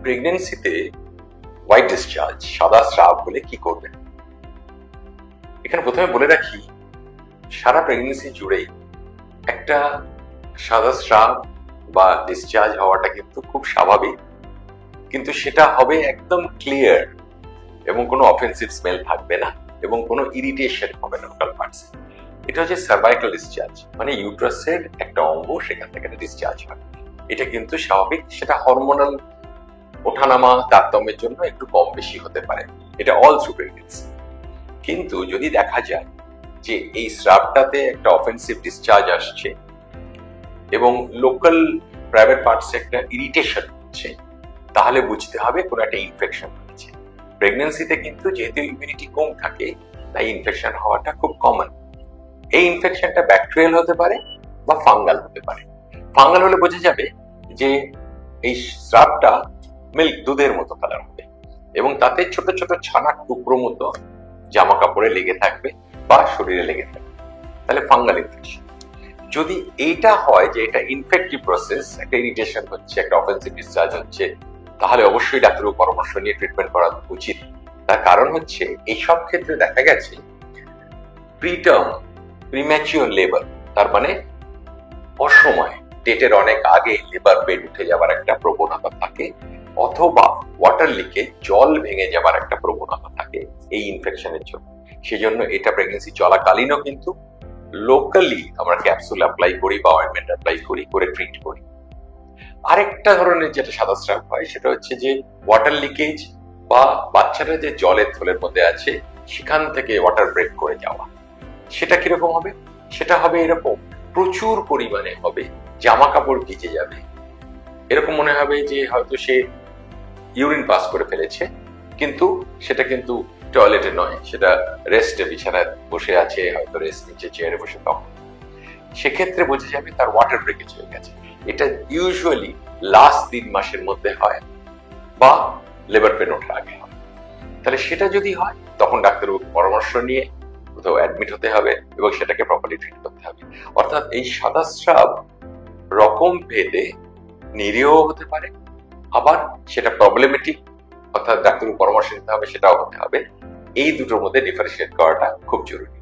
প্রেগনেন্সিতে white discharge, সাদা shrub হলে কি করবেন? এখানে প্রথমে বলে রাখি, সারা প্রেগনেন্সি জুড়েই একটা সাদা স্রাব বা ডিসচার্জ হওয়াটা কিন্তু খুব স্বাভাবিক, কিন্তু সেটা হবে একদম ক্লিয়ার এবং কোনো অফেন্সিভ স্মেল থাকবে না এবং কোনো ইরিটেশন হবে না লোকাল পার্টসে। এটা হচ্ছে সার্ভাইকাল ডিসচার্জ, মানে ইউট্রাসের একটা অঙ্গ সেখান থেকে ডিসচার্জ হয়। এটা কিন্তু স্বাভাবিক, সেটা হরমোনাল ওঠানামা তারতম্যের জন্য একটু কম বেশি হতে পারে, এটা অল থ্রু প্রেগনেন্সি। কিন্তু যদি দেখা যায় যে এই স্রাবটাতে একটা অফেন্সিভ ডিসচার্জ আসছে এবং লোকাল প্রাইভেট পার্টসে একটা ইরিটেশন হচ্ছে, তাহলে বুঝতে হবে কোনো একটা ইনফেকশন হয়েছে। প্রেগনেন্সিতে কিন্তু যেহেতু ইমিউনিটি কম থাকে, তাই ইনফেকশন হওয়াটা খুব কমন। এই ইনফেকশনটা ব্যাকটেরিয়াল হতে পারে বা ফাঙ্গাল হতে পারে। ফাঙ্গাল হলে বোঝা যাবে যে এই স্রাবটা মিল্ক, দুধের মতো কালার হবে এবং তাতে ছোট ছোট ছানার টুকরো মতো জামা কাপড়ে লেগে থাকবে বা শরীরে লেগে থাকবে, তাহলে ফাঙ্গাল ইনফেকশন। যদি এইটা হয় যে এটা ইনফেক্টিভ প্রসেস, একটা ইরিটেশন হচ্ছে, একটা অফেন্সিভ ডিসচার্জ হচ্ছে, তাহলে অবশ্যই ডাক্তারের পরামর্শ নিয়ে ট্রিটমেন্ট করা উচিত। তার কারণ হচ্ছে এইসব ক্ষেত্রে দেখা গেছে প্রিটার্ম, প্রিম্যাচিওর লেবার, তার মানে অসময়, ডেটের অনেক আগে লেবার পেন উঠে যাবার একটা প্রবণতা থাকে, অথবা ওয়াটার লিকে জল ভেঙে যাবার একটা প্রবণতা থাকে এই ইনফেকশনের জন্য। সেজন্য এটা প্রেগনেন্সি চলাকালীনও কিন্তু লোকালি আমরা ক্যাপসুল অ্যাপ্লাই করি বা অয়েন্টমেন্ট অ্যাপ্লাই করি, করে ট্রিট করি। আরেকটা ধরনের যেটা সাদা স্রাব হয় সেটা হচ্ছে যে ওয়াটার লিকেজ বা বাচ্চাটা যে জলের থলের মধ্যে আছে সেখান থেকে ওয়াটার ব্রেক করে যাওয়া। সেটা কিরকম হবে? সেটা হবে এরকম, প্রচুর পরিমাণে হবে, জামা কাপড় ভিজে যাবে, এরকম মনে হবে যে হয়তো সে ইউরিন পাস করে ফেলেছে, কিন্তু সেটা কিন্তু টয়লেটে নয়, সেটা রেস্টে বিছানায় বসে আছে, হয়তো রেস্ট নিচে চেয়ারে বসে। তখন সেক্ষেত্রে বোঝা যাবে তার ওয়াটার ব্রেকেজ হয়ে গেছে। এটা ইউজুয়ালি লাস্ট 3 মাসের মধ্যে হয় বা লেবার পেন ওঠার আগে হয়। তাহলে সেটা যদি হয় তখন ডাক্তারের পরামর্শ নিয়ে কোথাও অ্যাডমিট হতে হবে এবং সেটাকে প্রপারলি ট্রিট করতে হবে। অর্থাৎ এই সাদা স্রাব রকম ভেদে নিরীহ হতে পারে, আবার সেটা প্রবলেমেটিক, অর্থাৎ ডাক্তারের পরামর্শ নিতে হবে, সেটাও হতে হবে। এই দুটোর মধ্যে ডিফারেন্সিয়েট করাটা খুব জরুরি।